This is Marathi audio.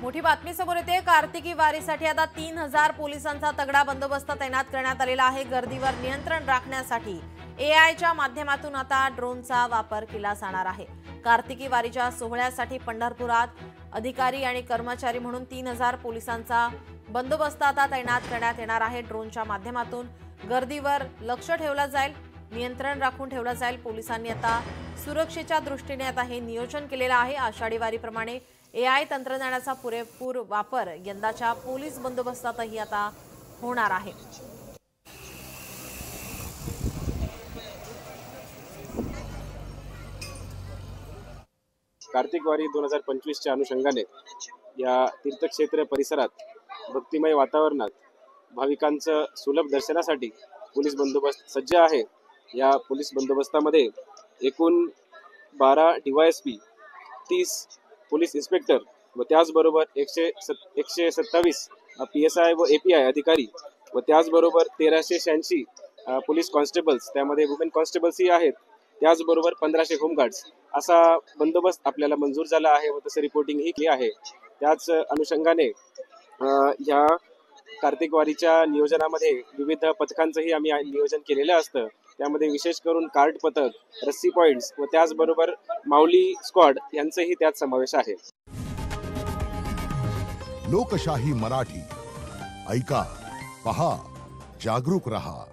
मोठी बातमी समोर येते। कार्तिकी वारीसाठी आता 3000 पोलिसांचा तगडा बंदोबस्त तैनात करण्यात आलेला आहे। गर्दीवर नियंत्रण राखण्यासाठी एआयच्या माध्यमातून आता ड्रोनचा वापर केला जाणार आहे। कार्तिकी वारीच्या सोहळ्यासाठी पंढरपुरात अधिकारी आणि कर्मचारी म्हणून 3000 पोलिसांचा बंदोबस्त आता तैनात करण्यात येणार आहे। ड्रोनच्या माध्यमातून गर्दीवर लक्ष ठेवलं जाईल, नियंत्रण राखून ठेवलं जाईल। पोलिसांनी आता सुरक्षेच्या दृष्टीने आता हे नियोजन केलेलं आहे। आषाढी वारीप्रमाणे एआय तंत्रज्ञानाचा पुरेपूर वापर यंदाच्या पोलीस बंदोबस्तातही आता होणार आहे। कार्तिक वारी 2025 च्या अनुषंगाने या तीर्थक्षेत्र परिसरात भक्तिमय वातावरणात भाविकांचं सुलभ दर्शनासाठी पोलीस बंदोबस्त सज्ज आहे। या पोलीस बंदोबस्तामध्ये एकूण 12 डीवायएसपी, 30 पोलीस इन्स्पेक्टर व त्याचबरोबर 127 पीएसआय व एपीआय अधिकारी व त्याचबरोबर 1386 पोलीस कॉन्स्टेबल्स, त्यामध्ये वुमेन कॉन्स्टेबल्सही आहेत, त्याचबरोबर 1500 होमगार्ड्स असा बंदोबस्त आपल्याला मंजूर झाला आहे व तसं रिपोर्टिंग ही केली आहे। त्याच अनुषंगाने या कार्तिक वारीच्या नियोजनामध्ये विविध पथकांचंही आम्ही नियोजन केलेलं असतं। त्यामध्ये विशेष करून कार्ट पथक, रस्सी पॉइंट्स व त्याचबरोबर माऊली स्क्वॉड यांचाही त्यात समावेश आहे। लोकशाही मराठी ऐका, पहा, जागरूक रहा।